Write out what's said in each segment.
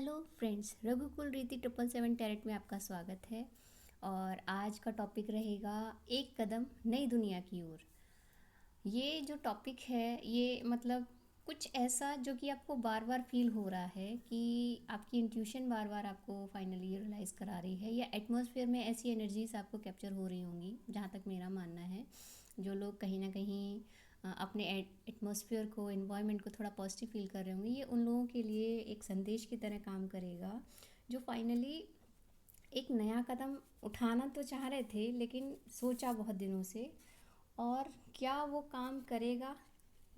Hello friends, रघुकुल रीति 777 tarot में आपका स्वागत है। और आज का टॉपिक रहेगा एक कदम नई दुनिया की ओर। ये जो टॉपिक है ये मतलब कुछ ऐसा जो कि आपको बार बार फील हो रहा है कि आपकी इंट्यूशन बार बार आपको फाइनली रियलाइज़ करा रही है, या एटमॉस्फेयर में ऐसी एनर्जीज आपको कैप्चर हो रही होंगी, जहाँ तक मेरा मानना है। जो लोग कहीं ना कहीं अपने एटमॉस्फेयर को, इन्वायरमेंट को थोड़ा पॉजिटिव फील कर रहे होंगे, ये उन लोगों के लिए एक संदेश की तरह काम करेगा। जो फाइनली एक नया कदम उठाना तो चाह रहे थे, लेकिन सोचा बहुत दिनों से, और क्या वो काम करेगा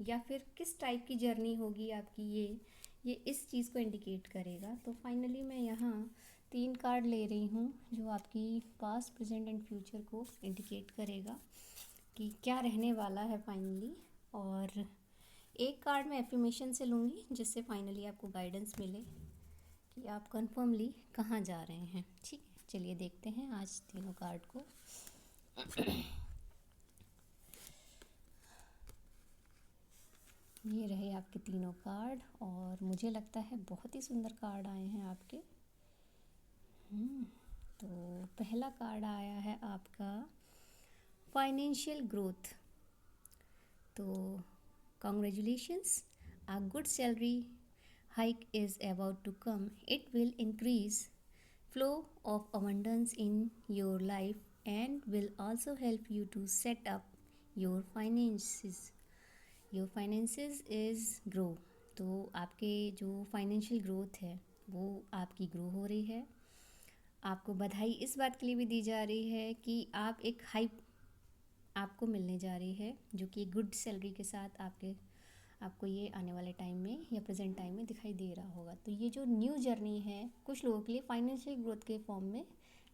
या फिर किस टाइप की जर्नी होगी आपकी, ये इस चीज़ को इंडिकेट करेगा। तो फाइनली मैं यहाँ 3 कार्ड ले रही हूँ जो आपकी पास्ट, प्रेजेंट एंड फ्यूचर को इंडिकेट करेगा कि क्या रहने वाला है फाइनली। और एक कार्ड मैं एफर्मेशन से लूँगी जिससे फाइनली आपको गाइडेंस मिले कि आप कन्फर्मली कहाँ जा रहे हैं। ठीक है, चलिए देखते हैं आज तीनों कार्ड को। ये रहे आपके तीनों कार्ड, और मुझे लगता है बहुत ही सुंदर कार्ड आए हैं आपके। तो पहला कार्ड आया है आपका फाइनेंशियल ग्रोथ। तो congratulations, a good salary hike is about to come. It will increase flow of abundance in your life and will also help you to set up your finances. Your finances is grow. तो आपके जो financial growth है वो आपकी grow हो रही है। आपको बधाई इस बात के लिए भी दी जा रही है कि आप एक हाई आपको मिलने जा रही है, जो कि गुड सैलरी के साथ आपको ये आने वाले टाइम में या प्रेजेंट टाइम में दिखाई दे रहा होगा। तो ये जो न्यू जर्नी है कुछ लोगों के लिए फाइनेंशियल ग्रोथ के फॉर्म में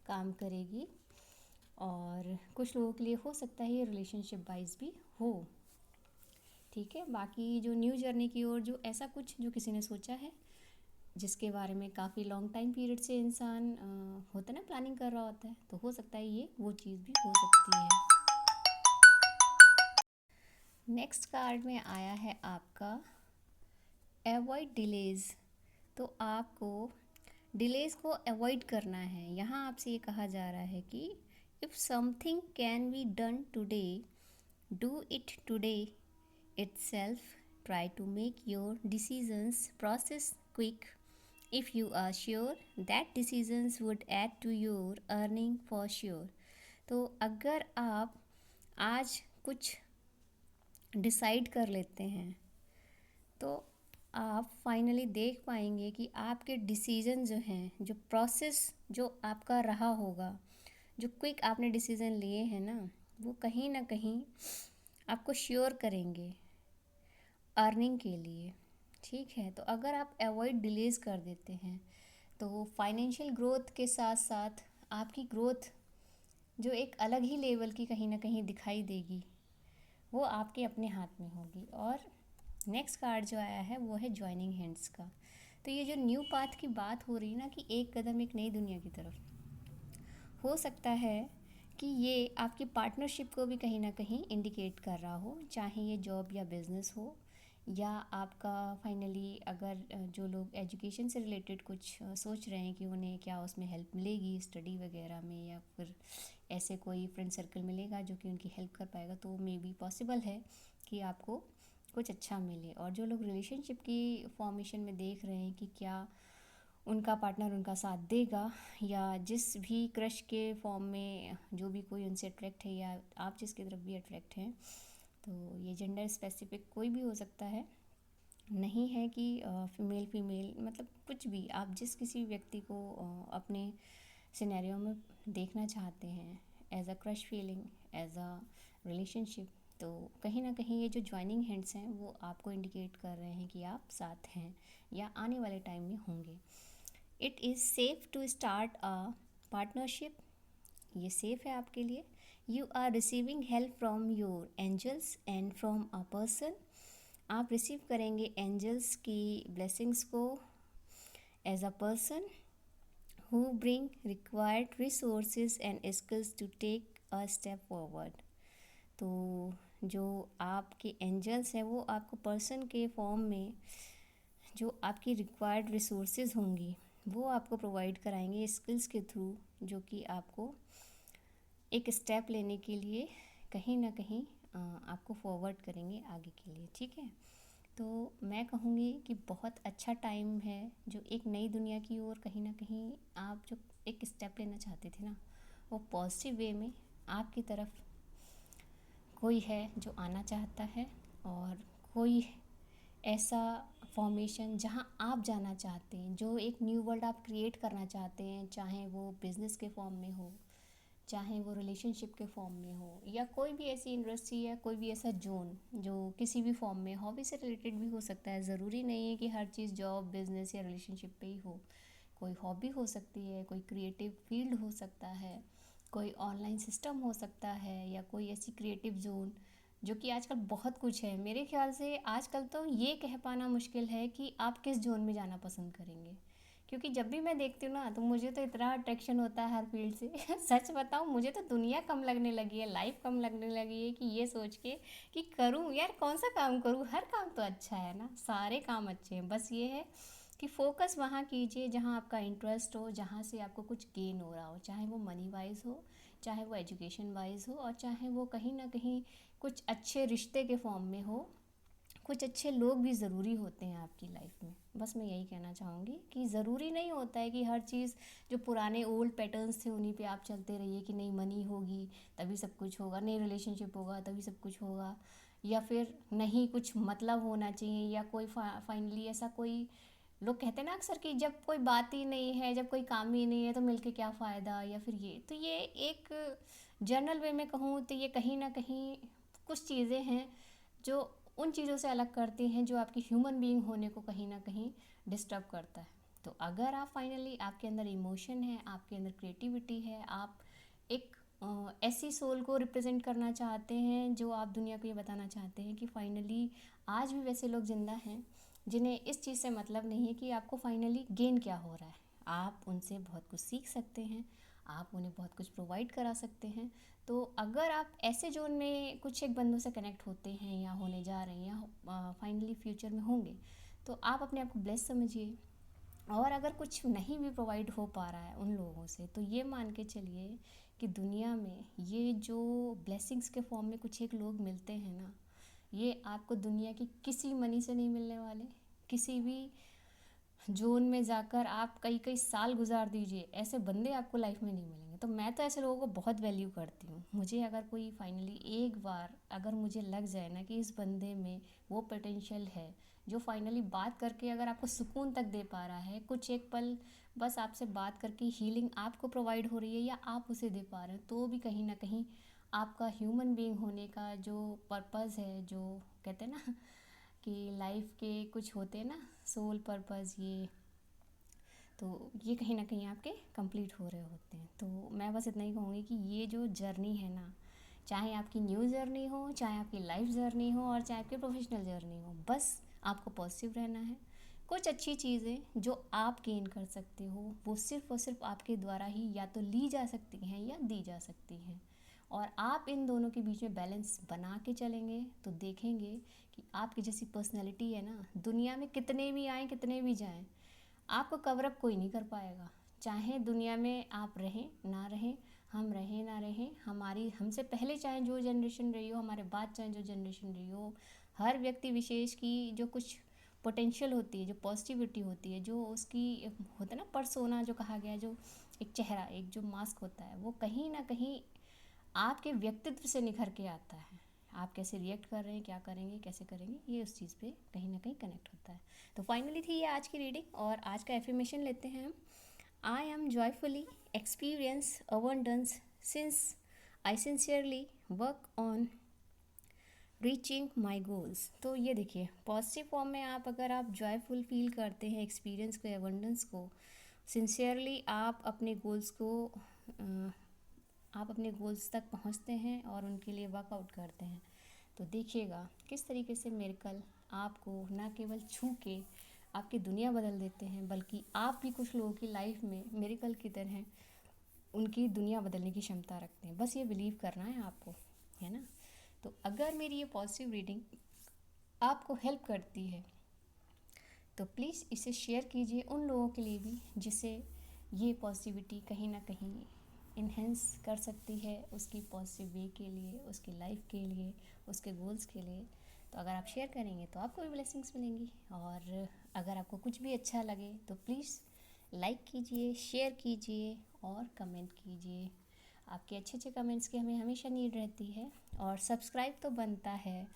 काम करेगी, और कुछ लोगों के लिए हो सकता है ये रिलेशनशिप वाइज भी हो। ठीक है, बाकी जो न्यू जर्नी की ओर जो ऐसा कुछ जो किसी ने सोचा है, जिसके बारे में काफ़ी लॉन्ग टाइम पीरियड से इंसान होता है ना, प्लानिंग कर रहा होता है, तो हो सकता है ये वो चीज़ भी हो सकती है। नेक्स्ट कार्ड में आया है आपका अवॉइड डिलेज। तो आपको डिलेज को अवॉइड करना है। यहाँ आपसे ये कहा जा रहा है कि if something can be done today, do it today itself. Try to make your decisions process quick if you are sure that decisions would add to your earning for sure. तो अगर आप आज कुछ डिसाइड कर लेते हैं तो आप फाइनली देख पाएंगे कि आपके डिसीज़न जो हैं, जो प्रोसेस जो आपका रहा होगा, जो क्विक आपने डिसीज़न लिए हैं ना, वो कहीं ना कहीं आपको श्योर करेंगे अर्निंग के लिए। ठीक है, तो अगर आप अवॉइड डिलेज कर देते हैं तो फाइनेंशियल ग्रोथ के साथ साथ आपकी ग्रोथ जो एक अलग ही लेवल की कहीं ना कहीं दिखाई देगी, वो आपके अपने हाथ में होगी। और नेक्स्ट कार्ड जो आया है वो है जॉइनिंग हैंड्स का। तो ये जो न्यू पाथ की बात हो रही है ना, कि एक कदम एक नई दुनिया की तरफ, हो सकता है कि ये आपकी पार्टनरशिप को भी कहीं ना कहीं इंडिकेट कर रहा हो, चाहे ये जॉब या बिज़नेस हो, या आपका फाइनली अगर जो लोग एजुकेशन से रिलेटेड कुछ सोच रहे हैं कि उन्हें क्या उसमें हेल्प मिलेगी स्टडी वगैरह में, या फिर ऐसे कोई फ्रेंड सर्कल मिलेगा जो कि उनकी हेल्प कर पाएगा, तो मे बी पॉसिबल है कि आपको कुछ अच्छा मिले। और जो लोग रिलेशनशिप की फॉर्मेशन में देख रहे हैं कि क्या उनका पार्टनर उनका साथ देगा, या जिस भी क्रश के फॉर्म में जो भी कोई उनसे अट्रैक्ट है, या आप जिसकी तरफ भी अट्रैक्ट हैं, तो ये जेंडर स्पेसिफिक कोई भी हो सकता है, नहीं है कि फीमेल मतलब कुछ भी, आप जिस किसी व्यक्ति को अपने सिनेरियो में देखना चाहते हैं as a crush feeling, as a relationship, तो कहीं ना कहीं ये जो ज्वाइनिंग हैंड्स हैं वो आपको इंडिकेट कर रहे हैं कि आप साथ हैं या आने वाले टाइम में होंगे। It is safe to start a partnership. ये सेफ़ है आपके लिए। You are receiving help from your angels and from a person. आप रिसीव करेंगे एंजल्स की ब्लेसिंग्स को as a person who bring required resources and skills to take a step forward. तो जो आपके एंजल्स हैं वो आपको पर्सन के फॉर्म में जो आपकी रिक्वायर्ड रिसोर्सेज होंगी वो आपको प्रोवाइड कराएंगे स्किल्स के थ्रू, जो कि आपको एक स्टेप लेने के लिए कहीं ना कहीं आपको फॉरवर्ड करेंगे आगे के लिए। ठीक है, तो मैं कहूँगी कि बहुत अच्छा टाइम है, जो एक नई दुनिया की ओर कहीं ना कहीं आप जो एक स्टेप लेना चाहते थे ना, वो पॉजिटिव वे में आपकी तरफ कोई है जो आना चाहता है, और कोई ऐसा फॉर्मेशन जहां आप जाना चाहते हैं, जो एक न्यू वर्ल्ड आप क्रिएट करना चाहते हैं, चाहे वो बिज़नेस के फॉर्म में हो, चाहे वो रिलेशनशिप के फॉर्म में हो, या कोई भी ऐसी इंडस्ट्री या कोई भी ऐसा जोन जो किसी भी फॉर्म में, हॉबी से रिलेटेड भी हो सकता है। ज़रूरी नहीं है कि हर चीज़ जॉब बिजनेस या रिलेशनशिप पे ही हो। कोई हॉबी हो सकती है, कोई क्रिएटिव फील्ड हो सकता है, कोई ऑनलाइन सिस्टम हो सकता है, या कोई ऐसी क्रिएटिव जोन जो कि आजकल बहुत कुछ है। मेरे ख्याल से आजकल तो ये कह पाना मुश्किल है कि आप किस जोन में जाना पसंद करेंगे, क्योंकि जब भी मैं देखती हूँ ना, तो मुझे तो इतना अट्रैक्शन होता है हर फील्ड से सच बताऊँ, मुझे तो दुनिया कम लगने लगी है, लाइफ कम लगने लगी है, कि ये सोच के कि करूँ यार, कौन सा काम करूँ, हर काम तो अच्छा है ना, सारे काम अच्छे हैं, बस ये है कि फोकस वहाँ कीजिए जहाँ आपका इंटरेस्ट हो, जहाँ से आपको कुछ गेन हो रहा हो, चाहे वो मनी वाइज हो, चाहे वो एजुकेशन वाइज हो, और चाहे वो कहीं ना कहीं कुछ अच्छे रिश्ते के फॉर्म में हो। कुछ अच्छे लोग भी ज़रूरी होते हैं आपकी लाइफ में। बस मैं यही कहना चाहूँगी कि ज़रूरी नहीं होता है कि हर चीज़ जो पुराने ओल्ड पैटर्न्स थे उन्हीं पे आप चलते रहिए, कि नहीं मनी होगी तभी सब कुछ होगा, नहीं रिलेशनशिप होगा तभी सब कुछ होगा, या फिर नहीं कुछ मतलब होना चाहिए, या कोई फाइनली ऐसा कोई, लोग कहते हैं ना अक्सर कि जब कोई बात ही नहीं है, जब कोई काम ही नहीं है तो मिलके क्या फ़ायदा, या फिर ये तो ये एक जनरल वे में कहूँ तो ये कहीं ना कहीं कुछ चीज़ें हैं जो उन चीज़ों से अलग करती हैं, जो आपकी ह्यूमन बीइंग होने को कहीं ना कहीं डिस्टर्ब करता है। तो अगर आप फाइनली, आपके अंदर इमोशन है, आपके अंदर क्रिएटिविटी है, आप एक ऐसी सोल को रिप्रेजेंट करना चाहते हैं जो आप दुनिया को ये बताना चाहते हैं कि फाइनली आज भी वैसे लोग ज़िंदा हैं जिन्हें इस चीज़ से मतलब नहीं है कि आपको फाइनली गेन क्या हो रहा है। आप उनसे बहुत कुछ सीख सकते हैं, आप उन्हें बहुत कुछ प्रोवाइड करा सकते हैं। तो अगर आप ऐसे जोन में कुछ एक बंदों से कनेक्ट होते हैं, या होने जा रहे हैं, या फाइनली फ्यूचर में होंगे, तो आप अपने आप को ब्लेस समझिए। और अगर कुछ नहीं भी प्रोवाइड हो पा रहा है उन लोगों से, तो ये मान के चलिए कि दुनिया में ये जो ब्लेसिंग्स के फॉर्म में कुछ एक लोग मिलते हैं ना, ये आपको दुनिया की किसी मनी से नहीं मिलने वाले। किसी भी जोन में जाकर आप कई कई साल गुजार दीजिए, ऐसे बंदे आपको लाइफ में नहीं मिलेंगे। तो मैं तो ऐसे लोगों को बहुत वैल्यू करती हूँ। मुझे अगर कोई फाइनली एक बार अगर मुझे लग जाए ना कि इस बंदे में वो पोटेंशियल है, जो फाइनली बात करके अगर आपको सुकून तक दे पा रहा है, कुछ एक पल बस आपसे बात करके हीलिंग आपको प्रोवाइड हो रही है, या आप उसे दे पा रहे हैं, तो भी कहीं ना कहीं आपका ह्यूमन बीइंग होने का जो पर्पज़ है, जो कहते हैं ना कि लाइफ के कुछ होते हैं ना सोल पर्पस, ये तो ये कहीं ना कहीं आपके कंप्लीट हो रहे होते हैं। तो मैं बस इतना ही कहूँगी कि ये जो जर्नी है ना, चाहे आपकी न्यू जर्नी हो, चाहे आपकी लाइफ जर्नी हो, और चाहे आपकी प्रोफेशनल जर्नी हो, बस आपको पॉजिटिव रहना है। कुछ अच्छी चीज़ें जो आप गेन कर सकते हो, वो सिर्फ़ और सिर्फ आपके द्वारा ही या तो ली जा सकती हैं या दी जा सकती हैं। और आप इन दोनों के बीच में बैलेंस बना के चलेंगे तो देखेंगे कि आपकी जैसी पर्सनैलिटी है ना, दुनिया में कितने भी आए कितने भी जाएं, आपको कवरअप कोई नहीं कर पाएगा। चाहे दुनिया में आप रहें ना रहें, हम रहें ना रहें, हमारी हमसे पहले चाहे जो जनरेशन रही हो, हमारे बाद चाहे जो जनरेशन रही हो, हर व्यक्ति विशेष की जो कुछ पोटेंशियल होती है, जो पॉजिटिविटी होती है, जो उसकी होता है ना पर्सोना जो कहा गया है, जो एक चेहरा, एक जो मास्क होता है, वो कहीं ना कहीं आपके व्यक्तित्व से निखर के आता है। आप कैसे रिएक्ट कर रहे हैं, क्या करेंगे, कैसे करेंगे, ये उस चीज़ पे कहीं ना कहीं कनेक्ट होता है। तो फाइनली थी ये आज की रीडिंग, और आज का एफर्मेशन लेते हैं हम। I am joyfully experience abundance since I sincerely work on reaching my goals. तो ये देखिए पॉजिटिव फॉर्म में आप अगर आप जॉयफुल फील करते हैं एक्सपीरियंस को, अबंडेंस को, सिंसियरली आप अपने गोल्स को आप अपने गोल्स तक पहुंचते हैं और उनके लिए वर्कआउट करते हैं, तो देखिएगा किस तरीके से मिरेकल आपको ना केवल छू के आपकी दुनिया बदल देते हैं, बल्कि आप भी कुछ लोगों की लाइफ में मिरेकल की तरह उनकी दुनिया बदलने की क्षमता रखते हैं। बस ये बिलीव करना है आपको, है ना। तो अगर मेरी ये पॉजिटिव रीडिंग आपको हेल्प करती है, तो प्लीज़ इसे शेयर कीजिए उन लोगों के लिए भी जिसे ये पॉजिटिविटी कहीं ना कहीं इन्हेंस कर सकती है उसकी पॉजिटिव वे के लिए, उसकी लाइफ के लिए, उसके गोल्स के लिए। तो अगर आप शेयर करेंगे तो आपको भी ब्लेसिंग्स मिलेंगी। और अगर आपको कुछ भी अच्छा लगे तो प्लीज़ लाइक कीजिए, शेयर कीजिए और कमेंट कीजिए। आपके अच्छे अच्छे कमेंट्स की हमें हमेशा नीड रहती है। और सब्सक्राइब तो बनता है,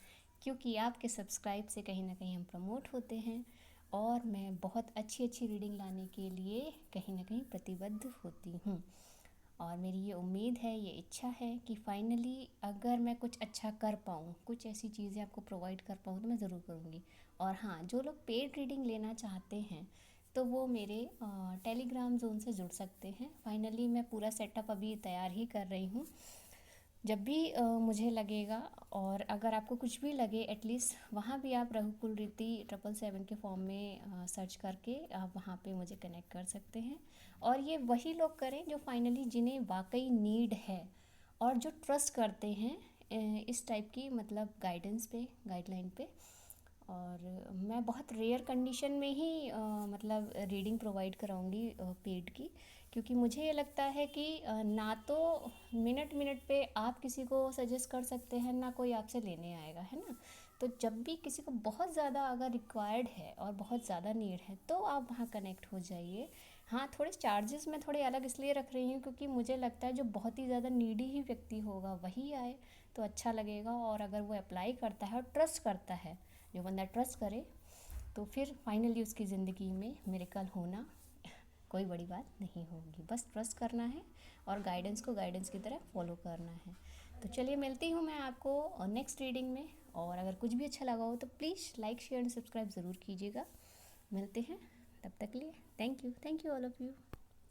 क्योंकि आपके सब्सक्राइब से कहीं ना कहीं हम प्रमोट होते हैं और मैं बहुत अच्छी अच्छी रीडिंग लाने के लिए कहीं ना कहीं प्रतिबद्ध होती हूँ। और मेरी ये उम्मीद है, ये इच्छा है कि फाइनली अगर मैं कुछ अच्छा कर पाऊँ, कुछ ऐसी चीज़ें आपको प्रोवाइड कर पाऊँ तो मैं ज़रूर करूँगी। और हाँ, जो लोग पेड रीडिंग लेना चाहते हैं तो वो मेरे टेलीग्राम जोन से जुड़ सकते हैं। फाइनली मैं पूरा सेटअप अभी तैयार ही कर रही हूँ। जब भी मुझे लगेगा, और अगर आपको कुछ भी लगे, एटलीस्ट वहाँ भी आप रघुकुल रीति 777 के फॉर्म में सर्च करके आप वहाँ पे मुझे कनेक्ट कर सकते हैं। और ये वही लोग करें जो फाइनली जिन्हें वाकई नीड है और जो ट्रस्ट करते हैं इस टाइप की मतलब गाइडेंस पे, गाइडलाइन पे। और मैं बहुत रेयर कंडीशन में ही मतलब रीडिंग प्रोवाइड कराऊंगी पेड की, क्योंकि मुझे ये लगता है कि ना तो मिनट मिनट पे आप किसी को सजेस्ट कर सकते हैं, ना कोई आपसे लेने आएगा, है ना। तो जब भी किसी को बहुत ज़्यादा अगर रिक्वायर्ड है और बहुत ज़्यादा नीड है तो आप वहाँ कनेक्ट हो जाइए। हाँ, थोड़े चार्जेस मैं थोड़े अलग इसलिए रख रही हूँ क्योंकि मुझे लगता है जो बहुत ही ज़्यादा नीडी ही व्यक्ति होगा वही आए तो अच्छा लगेगा। और अगर वो अप्लाई करता है और ट्रस्ट करता है, जो बंदा ट्रस्ट करे, तो फिर फाइनली उसकी ज़िंदगी में मिरेकल होना कोई बड़ी बात नहीं होगी। बस ट्रस्ट करना है और गाइडेंस को गाइडेंस की तरह फॉलो करना है। तो चलिए, मिलती हूँ मैं आपको नेक्स्ट रीडिंग में। और अगर कुछ भी अच्छा लगा हो तो please like, share and subscribe ज़रूर कीजिएगा। मिलते हैं, तब तक लिए thank you all of you.